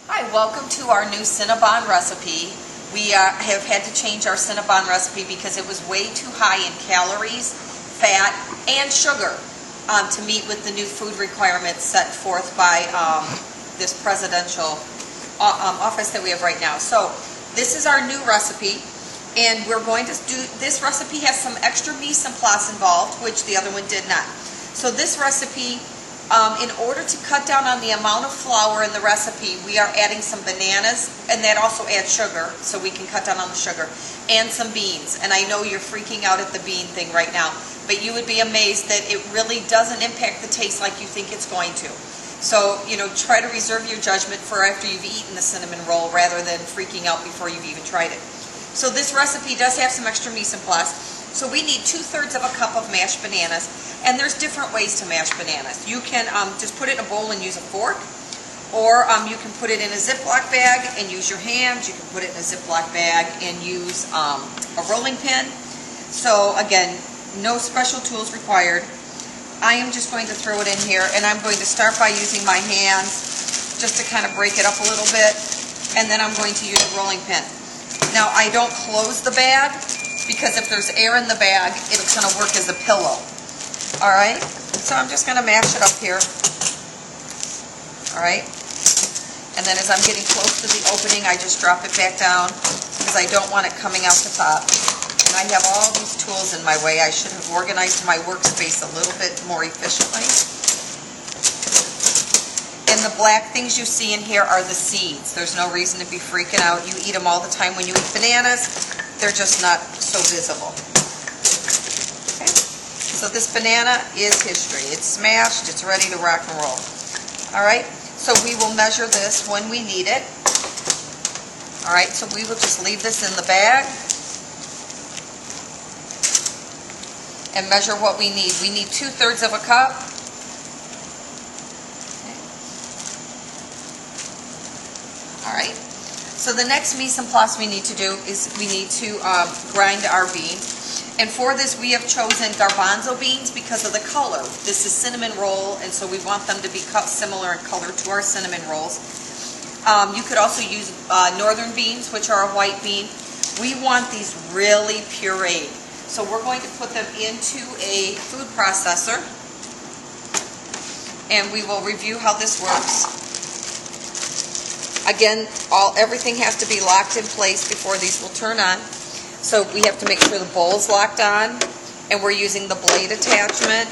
Hi, welcome to our new Cinnabon recipe. We have had to change our Cinnabon recipe because it was way too high in calories, fat, and sugar to meet with the new food requirements set forth by this presidential office that we have right now. So this is our new recipe, and we're going to do, this recipe has some extra mise en place involved, which the other one did not. So this recipe, in order to cut down on the amount of flour in the recipe, we are adding some bananas, and that also adds sugar, so we can cut down on the sugar, and some beans. And I know you're freaking out at the bean thing right now, but you would be amazed that it really doesn't impact the taste like you think it's going to. So, try to reserve your judgment for after you've eaten the cinnamon roll rather than freaking out before you've even tried it. So this recipe does have some extra mise en place. So we need 2/3 of a cup of mashed bananas, and there's different ways to mash bananas. You can just put it in a bowl and use a fork, or you can put it in a Ziploc bag and use your hands. You can put it in a Ziploc bag and use a rolling pin. So again, no special tools required. I am just going to throw it in here, and I'm going to start by using my hands just to kind of break it up a little bit, and then I'm going to use a rolling pin. Now, I don't close the bag, because if there's air in the bag, it's going to work as a pillow. Alright, so I'm just going to mash it up here. Alright, and then as I'm getting close to the opening, I just drop it back down, because I don't want it coming out the top. And I have all these tools in my way. I should have organized my workspace a little bit more efficiently. And the black things you see in here are the seeds. There's no reason to be freaking out. You eat them all the time when you eat bananas. They're just not so visible. Okay. So this banana is history. It's smashed. It's ready to rock and roll. All right. So we will measure this when we need it. All right. So we will just leave this in the bag and measure what we need. We need 2/3 of a cup. Okay. All right. So the next mise en place we need to do is we need to grind our bean. And for this we have chosen garbanzo beans because of the color. This is cinnamon roll, and so we want them to be cut similar in color to our cinnamon rolls. You could also use northern beans, which are a white bean. We want these really pureed. So we're going to put them into a food processor, and we will review how this works. Again, everything has to be locked in place before these will turn on. So we have to make sure the bowl's locked on, and we're using the blade attachment.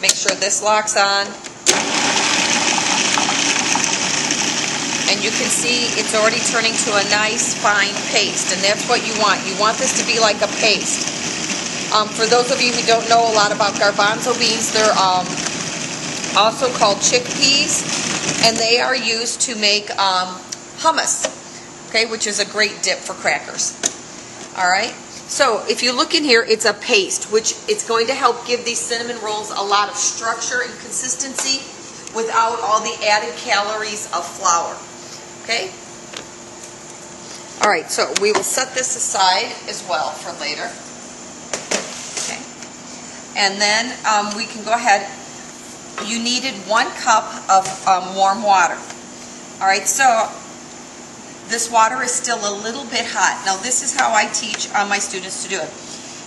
Make sure this locks on. And you can see it's already turning to a nice fine paste, and that's what you want. You want this to be like a paste. For those of you who don't know a lot about garbanzo beans, they're also called chickpeas. And they are used to make hummus, okay, which is a great dip for crackers. All right, so if you look in here, it's a paste, which it's going to help give these cinnamon rolls a lot of structure and consistency without all the added calories of flour, okay? All right, so we will set this aside as well for later, okay? And then we can go ahead. You needed 1 cup of warm water. All right, so this water is still a little bit hot. Now this is how I teach my students to do it.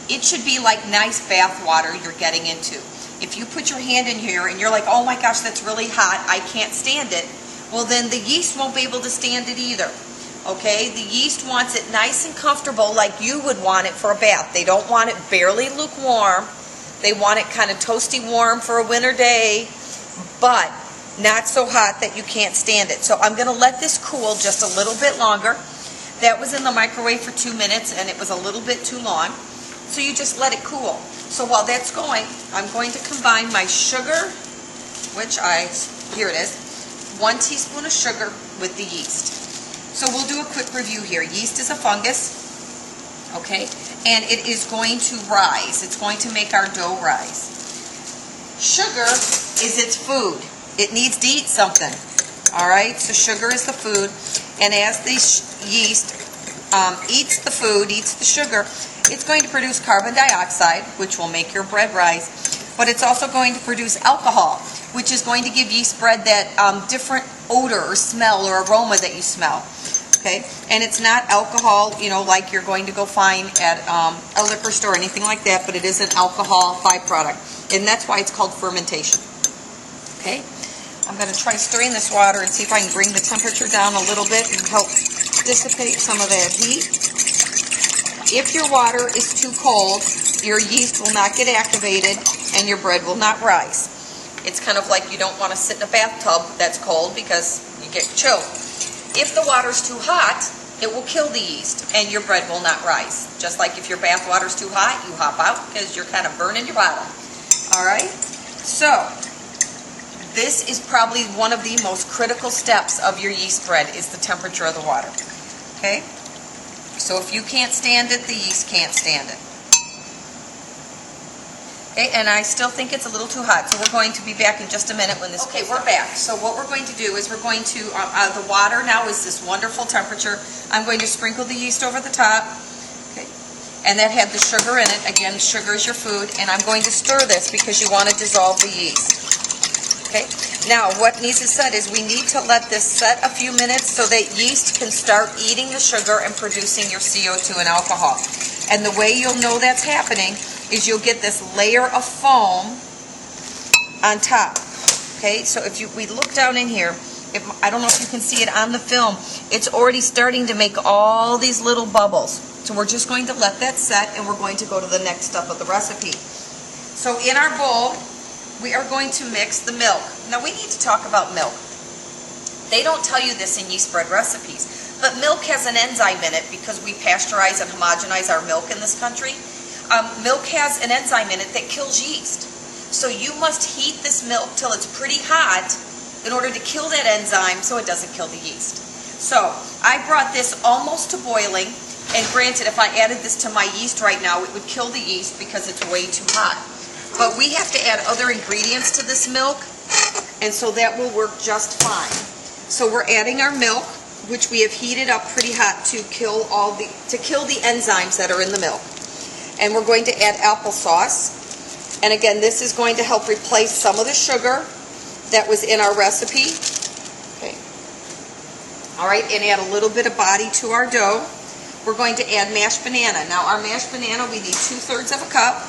It should be like nice bath water you're getting into. If you put your hand in here and you're like, oh my gosh, that's really hot, I can't stand it, well then the yeast won't be able to stand it either. Okay, the yeast wants it nice and comfortable like you would want it for a bath. They don't want it barely lukewarm. They want it kind of toasty warm for a winter day, but not so hot that you can't stand it. So I'm going to let this cool just a little bit longer. That was in the microwave for 2 minutes, and it was a little bit too long. So you just let it cool. So while that's going, I'm going to combine my sugar, here it is, 1 teaspoon of sugar with the yeast. So we'll do a quick review here. Yeast is a fungus. Okay, and it is going to rise. It's going to make our dough rise. Sugar is its food. It needs to eat something. All right, so sugar is the food, and as the yeast eats the food, eats the sugar, it's going to produce carbon dioxide, which will make your bread rise, but it's also going to produce alcohol, which is going to give yeast bread that different odor or smell or aroma that you smell. Okay, and it's not alcohol, you know, like you're going to go find at a liquor store or anything like that, but it is an alcohol byproduct, and that's why it's called fermentation. Okay, I'm going to try stirring this water and see if I can bring the temperature down a little bit and help dissipate some of that heat. If your water is too cold, your yeast will not get activated and your bread will not rise. It's kind of like you don't want to sit in a bathtub that's cold because you get chilled. If the water's too hot, it will kill the yeast and your bread will not rise. Just like if your bath water's too hot, you hop out because you're kind of burning your bottom. All right? So, this is probably one of the most critical steps of your yeast bread is the temperature of the water. Okay? So if you can't stand it, the yeast can't stand it. Okay, and I still think it's a little too hot, so we're going to be back in just a minute when this cools down. We're back. So what we're going to do is we're going to, the water now is this wonderful temperature. I'm going to sprinkle the yeast over the top. Okay, and that had the sugar in it. Again, sugar is your food, and I'm going to stir this because you want to dissolve the yeast. Okay, now what needs to set is we need to let this set a few minutes so that yeast can start eating the sugar and producing your CO2 and alcohol. And the way you'll know that's happening is you'll get this layer of foam on top. Okay, so if we look down in here, I don't know if you can see it on the film, it's already starting to make all these little bubbles. So we're just going to let that set and we're going to go to the next step of the recipe. So in our bowl, we are going to mix the milk. Now we need to talk about milk. They don't tell you this in yeast bread recipes, but milk has an enzyme in it because we pasteurize and homogenize our milk in this country. Milk has an enzyme in it that kills yeast. So you must heat this milk till it's pretty hot in order to kill that enzyme so it doesn't kill the yeast. So I brought this almost to boiling, and granted, if I added this to my yeast right now, it would kill the yeast because it's way too hot. But we have to add other ingredients to this milk, and so that will work just fine. So we're adding our milk, which we have heated up pretty hot to kill the enzymes that are in the milk. And we're going to add applesauce. And again, this is going to help replace some of the sugar that was in our recipe. Okay. All right, and add a little bit of body to our dough. We're going to add mashed banana. Now our mashed banana, we need 2/3 of a cup.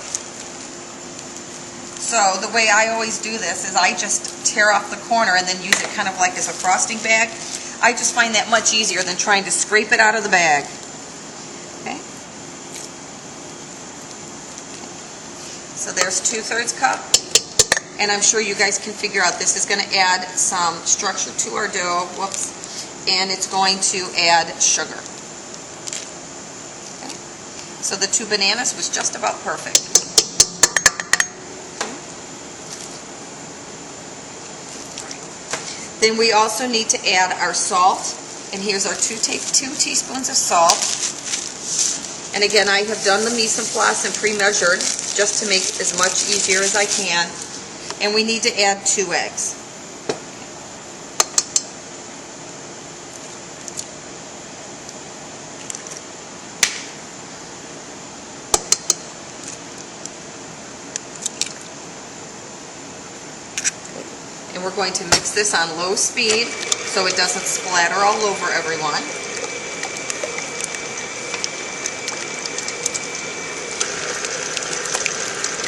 So the way I always do this is I just tear off the corner and then use it kind of like as a frosting bag. I just find that much easier than trying to scrape it out of the bag. Okay. So there's 2/3 cup. And I'm sure you guys can figure out this is going to add some structure to our dough. Whoops. And it's going to add sugar. Okay. So the 2 bananas was just about perfect. Then we also need to add our salt, and here's our 2 teaspoons of salt. And again, I have done the mise en place and pre-measured just to make it as much easier as I can. And we need to add 2 eggs. And we're going to mix this on low speed so it doesn't splatter all over everyone.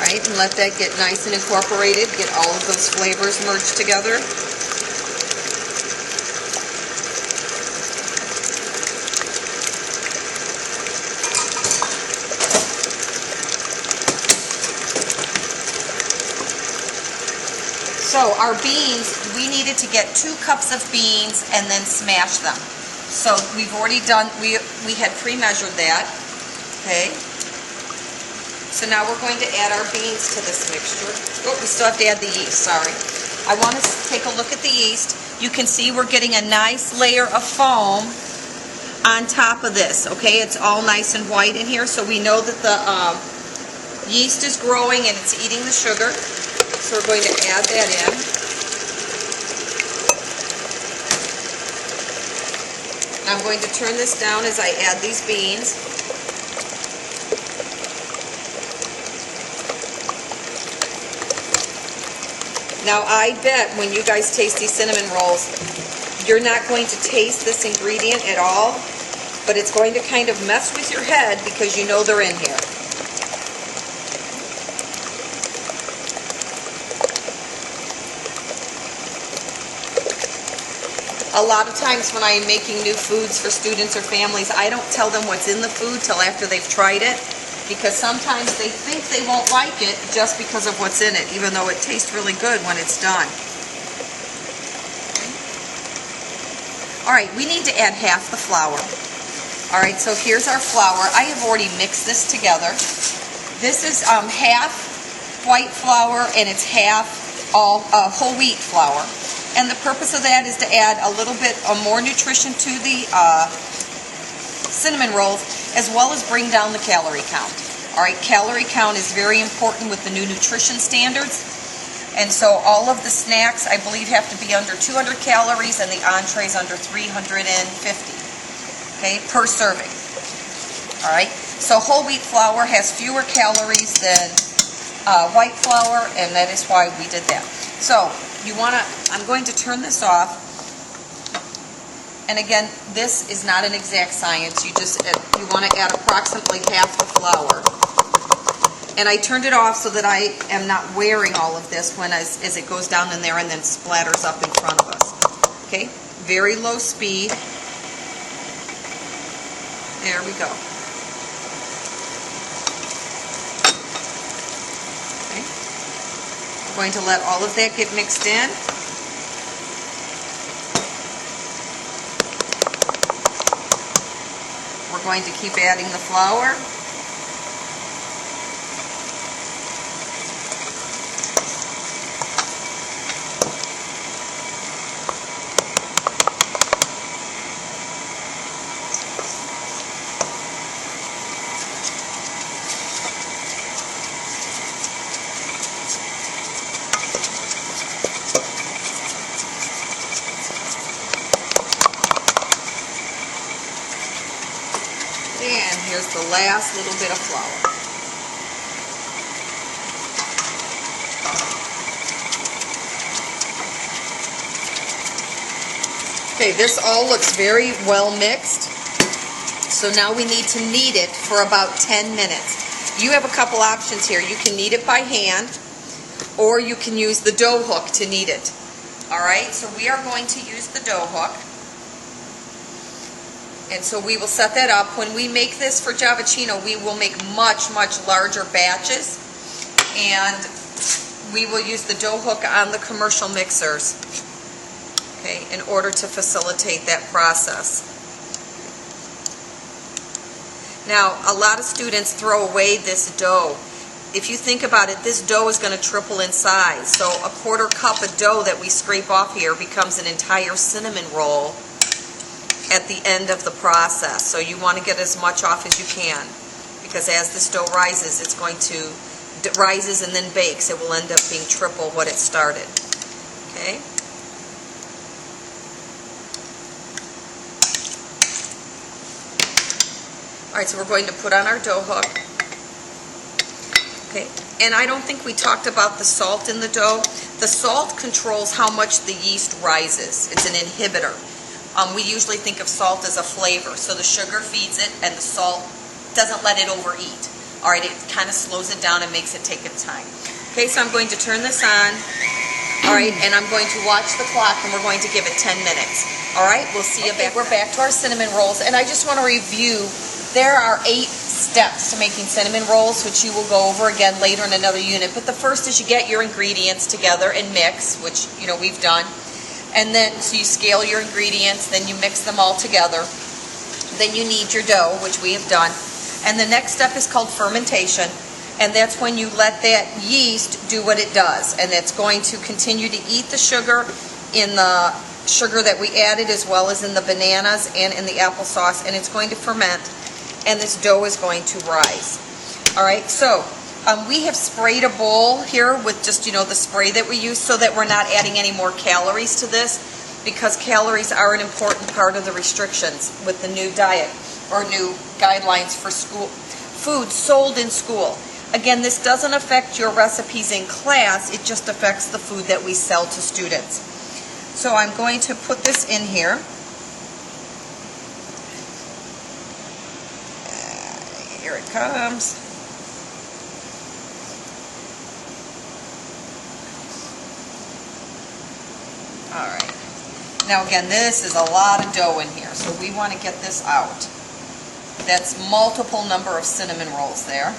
Right, and let that get nice and incorporated, get all of those flavors merged together. So our beans, we needed to get 2 cups of beans and then smash them. So we've already done, we had pre-measured that, okay? So now we're going to add our beans to this mixture. Oh, we still have to add the yeast, sorry. I want to take a look at the yeast. You can see we're getting a nice layer of foam on top of this, okay? It's all nice and white in here, so we know that the yeast is growing and it's eating the sugar. So we're going to add that in. I'm going to turn this down as I add these beans. Now, I bet when you guys taste these cinnamon rolls, you're not going to taste this ingredient at all, but it's going to kind of mess with your head because you know they're in here. A lot of times when I am making new foods for students or families, I don't tell them what's in the food till after they've tried it, because sometimes they think they won't like it just because of what's in it, even though it tastes really good when it's done. All right, we need to add half the flour. All right, so here's our flour. I have already mixed this together. This is half white flour and it's half all whole wheat flour. And the purpose of that is to add a little bit more nutrition to the cinnamon rolls, as well as bring down the calorie count. All right, calorie count is very important with the new nutrition standards. And so all of the snacks, I believe, have to be under 200 calories and the entrees under 350, okay, per serving. All right, so whole wheat flour has fewer calories than white flour, and that is why we did that. So I'm going to turn this off. And again, this is not an exact science. You want to add approximately half the flour. And I turned it off so that I am not wearing all of this as it goes down in there and then splatters up in front of us. Okay, very low speed. There we go. Okay. I'm going to let all of that get mixed in. We're going to keep adding the flour. And here's the last little bit of flour. Okay, this all looks very well mixed. So now we need to knead it for about 10 minutes. You have a couple options here. You can knead it by hand, or you can use the dough hook to knead it. All right, so we are going to use the dough hook. And so we will set that up. When we make this for Giovacchino, we will make much, much larger batches. And we will use the dough hook on the commercial mixers, okay, in order to facilitate that process. Now, a lot of students throw away this dough. If you think about it, this dough is going to triple in size. So a quarter cup of dough that we scrape off here becomes an entire cinnamon roll at the end of the process. So you want to get as much off as you can, because as this dough rises, it's going to rises and then bakes. It will end up being triple what it started. Okay. All right, so we're going to put on our dough hook. Okay, and I don't think we talked about the salt in the dough. The salt controls how much the yeast rises. It's an inhibitor. We usually think of salt as a flavor, so the sugar feeds it and the salt doesn't let it overeat. All right, it kind of slows it down and makes it take its time. Okay, so I'm going to turn this on. All right, and I'm going to watch the clock and we're going to give it 10 minutes. All right, we'll see you back. We're back to our cinnamon rolls, and I just want to review. There are 8 steps to making cinnamon rolls, which you will go over again later in another unit. But the first is you get your ingredients together and mix, which we've done. And then, so you scale your ingredients, then you mix them all together. Then you knead your dough, which we have done. And the next step is called fermentation. And that's when you let that yeast do what it does. And it's going to continue to eat the sugar in the sugar that we added, as well as in the bananas and in the applesauce. And it's going to ferment. And this dough is going to rise. All right, so we have sprayed a bowl here with just, the spray that we use, so that we're not adding any more calories to this, because calories are an important part of the restrictions with the new diet or new guidelines for school food sold in school. Again, this doesn't affect your recipes in class, it just affects the food that we sell to students. So I'm going to put this in here. Here it comes. All right. Now again, this is a lot of dough in here, so we want to get this out. That's multiple number of cinnamon rolls there.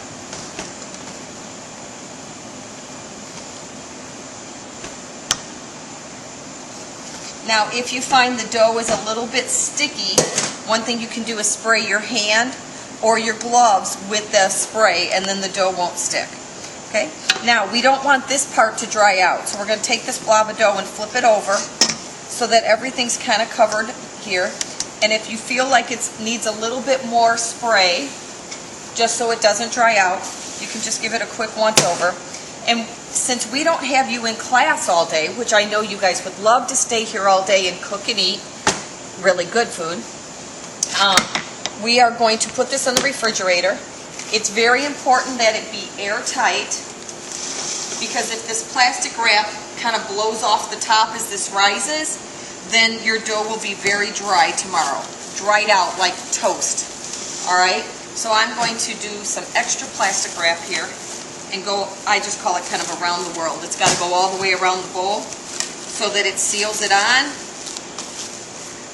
Now, if you find the dough is a little bit sticky, one thing you can do is spray your hand or your gloves with the spray, and then the dough won't stick. Okay? Now, we don't want this part to dry out, so we're going to take this blob of dough and flip it over so that everything's kind of covered here. And if you feel like it needs a little bit more spray, just so it doesn't dry out, you can just give it a quick once over. And since we don't have you in class all day, which I know you guys would love to stay here all day and cook and eat really good food, we are going to put this in the refrigerator. It's very important that it be airtight, because if this plastic wrap kind of blows off the top as this rises, then your dough will be very dry tomorrow. Dried out like toast. Alright? So I'm going to do some extra plastic wrap here and go, I just call it kind of around the world. It's got to go all the way around the bowl so that it seals it on.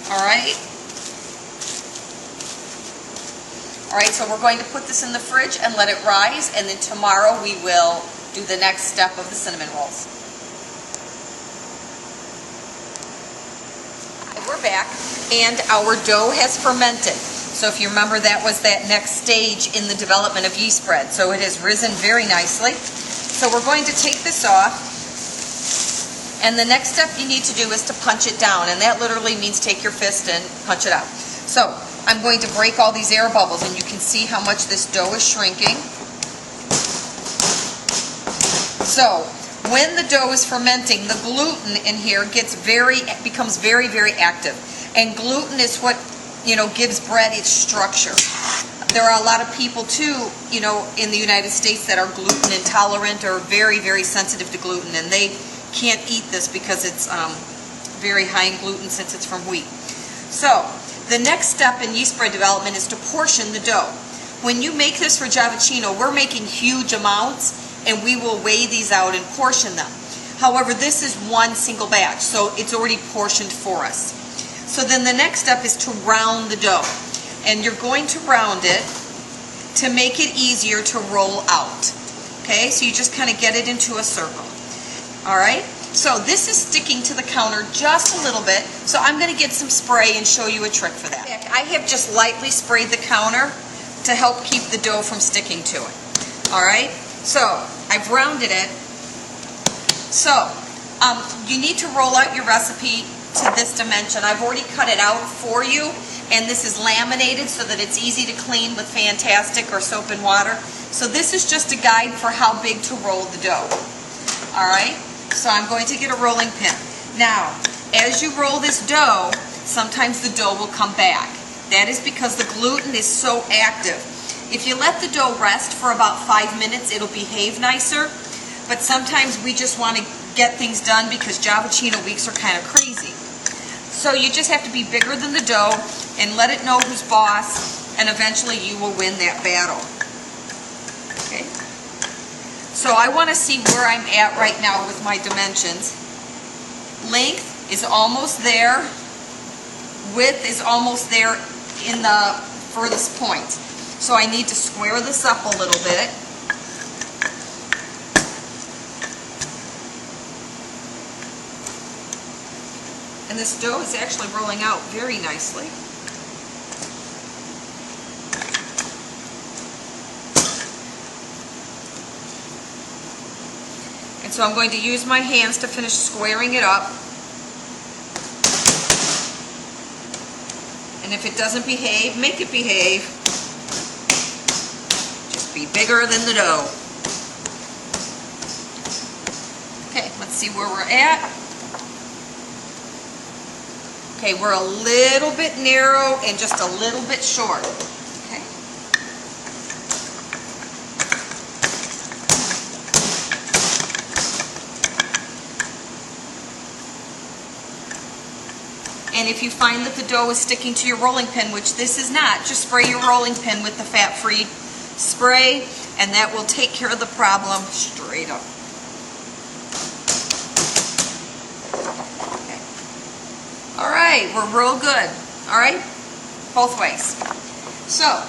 Alright? Alright, so we're going to put this in the fridge and let it rise, and then tomorrow we will do the next step of the cinnamon rolls. We're back, and our dough has fermented. So if you remember, that was that next stage in the development of yeast bread. So it has risen very nicely. So we're going to take this off, and the next step you need to do is to punch it down, and that literally means take your fist and punch it out. So I'm going to break all these air bubbles, and you can see how much this dough is shrinking. So when the dough is fermenting, the gluten in here becomes very, very active. And gluten is what, gives bread its structure. There are a lot of people too, in the United States that are gluten intolerant or very, very sensitive to gluten, and they can't eat this because it's very high in gluten since it's from wheat. So the next step in yeast bread development is to portion the dough. When you make this for Giavicino, we're making huge amounts, and we will weigh these out and portion them. However, this is one single batch, so it's already portioned for us. So then the next step is to round the dough. And you're going to round it to make it easier to roll out. Okay, so you just kind of get it into a circle. All right, so this is sticking to the counter just a little bit, so I'm going to get some spray and show you a trick for that. I have just lightly sprayed the counter to help keep the dough from sticking to it. All right, so I've rounded it. So you need to roll out your recipe to this dimension. I've already cut it out for you, and this is laminated so that it's easy to clean with Fantastic or soap and water. So this is just a guide for how big to roll the dough. All right, so I'm going to get a rolling pin. Now, as you roll this dough, sometimes the dough will come back. That is because the gluten is so active. If you let the dough rest for about 5 minutes, it'll behave nicer. But sometimes we just want to get things done because Giavicino weeks are kind of crazy. So you just have to be bigger than the dough and let it know who's boss, and eventually you will win that battle. Okay? So I want to see where I'm at right now with my dimensions. Length is almost there. Width is almost there in the furthest point. So I need to square this up a little bit. And this dough is actually rolling out very nicely. And so I'm going to use my hands to finish squaring it up. And if it doesn't behave, make it behave. Just be bigger than the dough. Okay, let's see where we're at. Okay, we're a little bit narrow and just a little bit short. Okay. And if you find that the dough is sticking to your rolling pin, which this is not, just spray your rolling pin with the fat-free spray, and that will take care of the problem straight up. Okay. All right, we're real good. All right, both ways. So,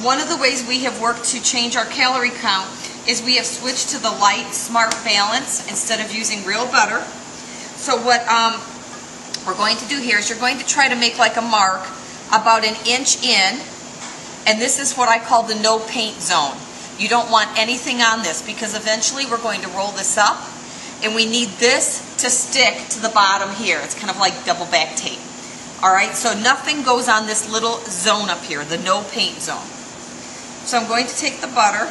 one of the ways we have worked to change our calorie count is we have switched to the light Smart Balance instead of using real butter. So what we're going to do here is you're going to try to make like a mark about 1 inch in, and this is what I call the no paint zone. You don't want anything on this because eventually we're going to roll this up, and we need this to stick to the bottom here. It's kind of like double back tape. All right, so nothing goes on this little zone up here, the no paint zone. So I'm going to take the butter,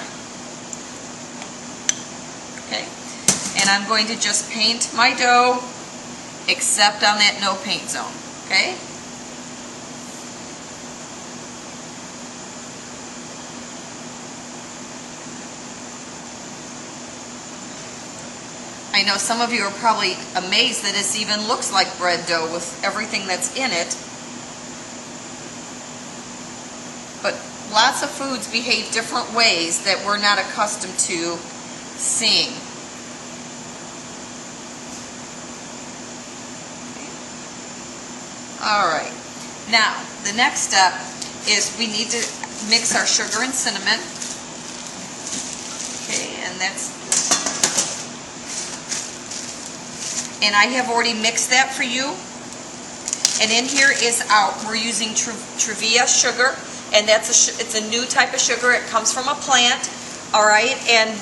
okay, and I'm going to just paint my dough except on that no paint zone, okay? I know some of you are probably amazed that this even looks like bread dough with everything that's in it. But lots of foods behave different ways that we're not accustomed to seeing. All right. Now, the next step is we need to mix our sugar and cinnamon. Okay, and I have already mixed that for you. And in here is we're using Truvia sugar, and it's a new type of sugar. It comes from a plant, all right, and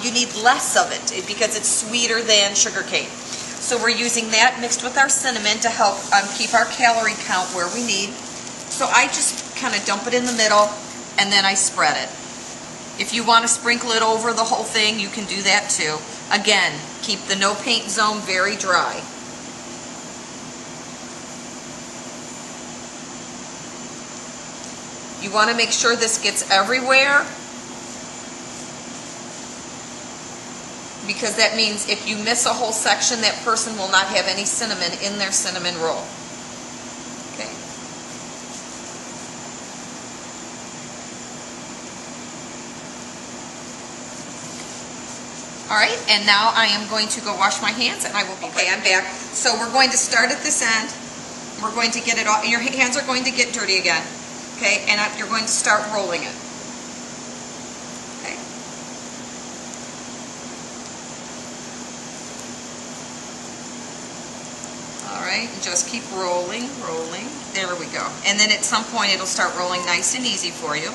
you need less of it because it's sweeter than sugar cane. So we're using that mixed with our cinnamon to help keep our calorie count where we need. So I just kind of dump it in the middle, and then I spread it. If you want to sprinkle it over the whole thing, you can do that too. Again, keep the no paint zone very dry. You want to make sure this gets everywhere, because that means if you miss a whole section, that person will not have any cinnamon in their cinnamon roll. Okay. All right, and now I am going to go wash my hands, and I will be back. Okay, I'm back. So we're going to start at this end. We're going to get it all. Your hands are going to get dirty again. Okay, and you're going to start rolling it. Okay. All right, and just keep rolling, rolling. There we go. And then at some point it'll start rolling nice and easy for you.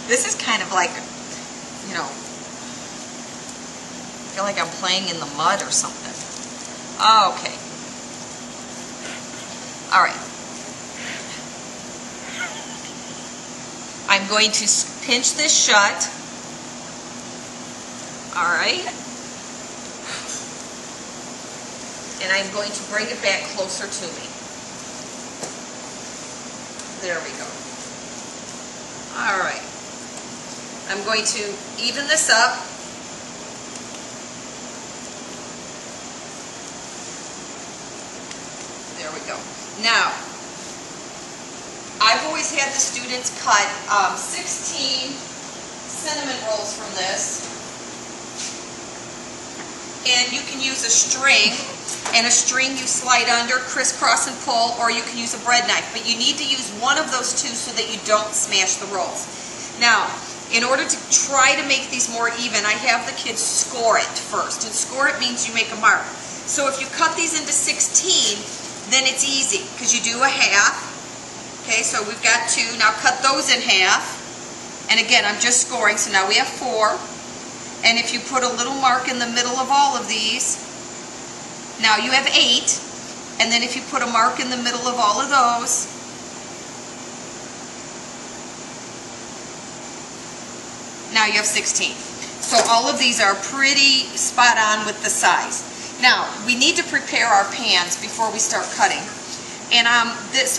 This is kind of like, you know, I feel like I'm playing in the mud or something. Okay. All right. I'm going to pinch this shut. All right. And I'm going to bring it back closer to me. There we go. All right. I'm going to even this up. There we go. Now, I've always had the students cut 16 cinnamon rolls from this. And you can use a string, and a string you slide under, crisscross and pull, or you can use a bread knife. But you need to use one of those two so that you don't smash the rolls. Now, in order to try to make these more even, I have the kids score it first. And score it means you make a mark. So if you cut these into 16, then it's easy because you do a half. Okay, so we've got 2. Now cut those in half. And again, I'm just scoring, so now we have 4. And if you put a little mark in the middle of all of these, now you have 8. And then if you put a mark in the middle of all of those, now you have 16. So all of these are pretty spot on with the size. Now, we need to prepare our pans before we start cutting. And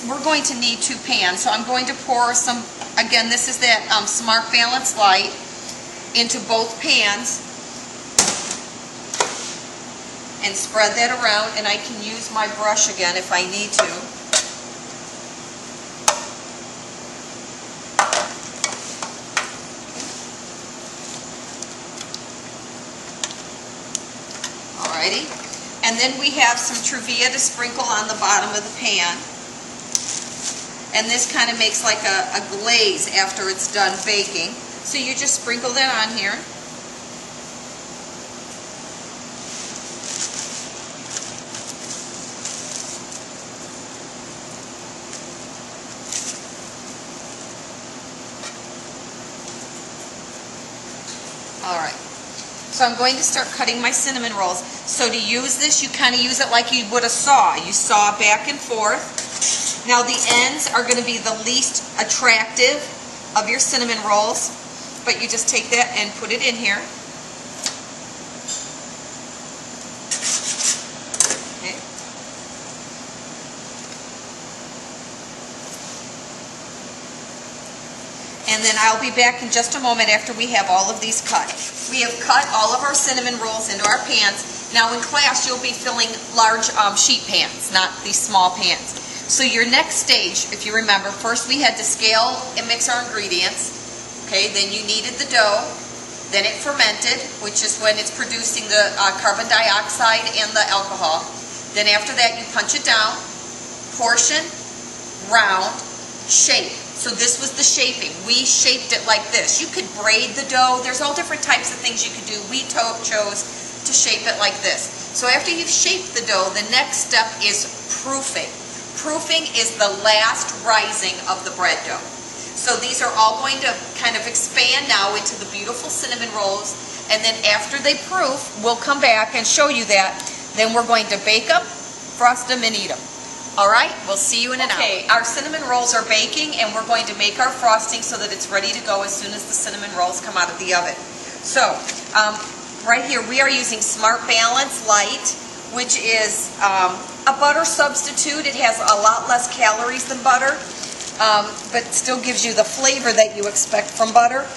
we're going to need 2 pans. So I'm going to pour some, again, this is that Smart Balance Light, into both pans. and spread that around, and I can use my brush again if I need to. Alrighty. And then we have some Truvia to sprinkle on the bottom of the pan. And this kind of makes like a glaze after it's done baking. So you just sprinkle that on here. Alright. So I'm going to start cutting my cinnamon rolls. So to use this, you kind of use it like you would a saw. You saw back and forth. Now the ends are going to be the least attractive of your cinnamon rolls, but you just take that and put it in here. Okay. And then I'll be back in just a moment after we have all of these cut. We have cut all of our cinnamon rolls into our pans. Now in class you'll be filling large sheet pans, not these small pans. So your next stage, if you remember, first we had to scale and mix our ingredients. Okay, then you kneaded the dough, then it fermented, which is when it's producing the carbon dioxide and the alcohol. Then after that you punch it down, portion, round, shape. So this was the shaping. We shaped it like this. You could braid the dough. There's all different types of things you could do. We chose to shape it like this. So after you've shaped the dough, the next step is proofing. Proofing is the last rising of the bread dough. So these are all going to kind of expand now into the beautiful cinnamon rolls, and then after they proof, we'll come back and show you that. Then we're going to bake them, frost them, and eat them. All right, we'll see you in an hour. Okay, our cinnamon rolls are baking, and we're going to make our frosting so that it's ready to go as soon as the cinnamon rolls come out of the oven. So, right here we are using Smart Balance Light, which is a butter substitute. It has a lot less calories than butter, but still gives you the flavor that you expect from butter.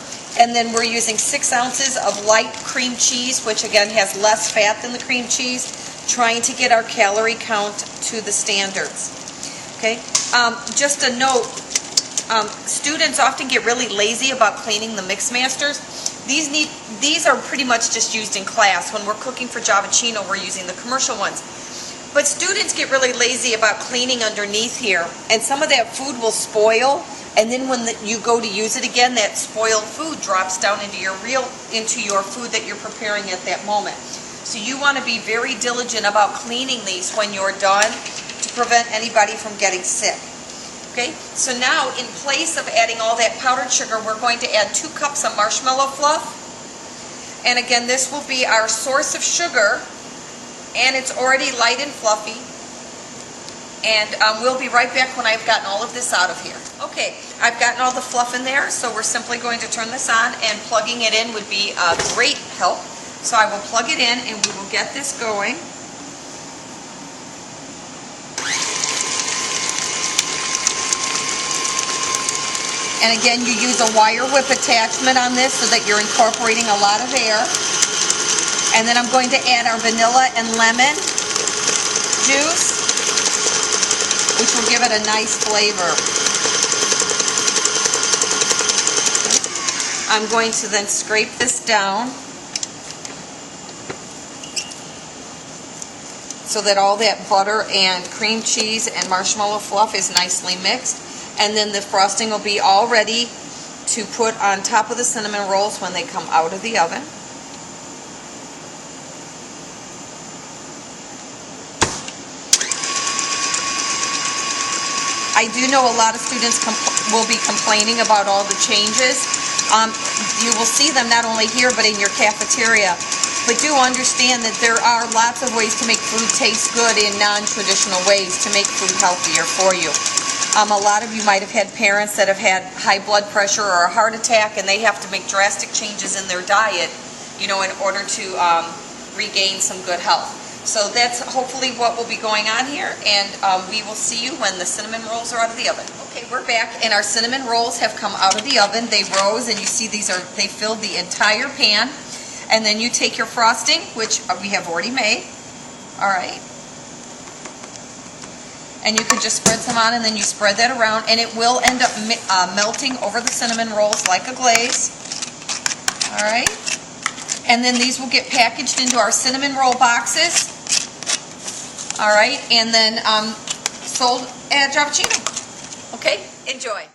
And then we're using 6 ounces of light cream cheese, which again has less fat than the cream cheese, trying to get our calorie count to the standards. Okay, just a note, students often get really lazy about cleaning the mix masters. These are pretty much just used in class. When we're cooking for Javicino, we're using the commercial ones. But students get really lazy about cleaning underneath here, and some of that food will spoil, and then when you go to use it again, that spoiled food drops down into your food that you're preparing at that moment. So you want to be very diligent about cleaning these when you're done to prevent anybody from getting sick. Okay, so now in place of adding all that powdered sugar, we're going to add 2 cups of marshmallow fluff. And again, this will be our source of sugar, and it's already light and fluffy. And we'll be right back when I've gotten all of this out of here. Okay, I've gotten all the fluff in there, so we're simply going to turn this on, and plugging it in would be a great help. So I will plug it in, and we will get this going. And again, you use a wire whip attachment on this so that you're incorporating a lot of air. And then I'm going to add our vanilla and lemon juice, which will give it a nice flavor. I'm going to then scrape this down so that all that butter and cream cheese and marshmallow fluff is nicely mixed. And then the frosting will be all ready to put on top of the cinnamon rolls when they come out of the oven. I do know a lot of students will be complaining about all the changes. You will see them not only here but in your cafeteria. But do understand that there are lots of ways to make food taste good in non-traditional ways to make food healthier for you. A lot of you might have had parents that have had high blood pressure or a heart attack, and they have to make drastic changes in their diet, in order to regain some good health. So that's hopefully what will be going on here, and we will see you when the cinnamon rolls are out of the oven. Okay, we're back, and our cinnamon rolls have come out of the oven. They rose, and you see they filled the entire pan. And then you take your frosting, which we have already made, All right. And you can just spread some on, and then you spread that around, and it will end up melting over the cinnamon rolls like a glaze. All right. And then these will get packaged into our cinnamon roll boxes. All right. And then sold at Giovacchino. Okay. Enjoy.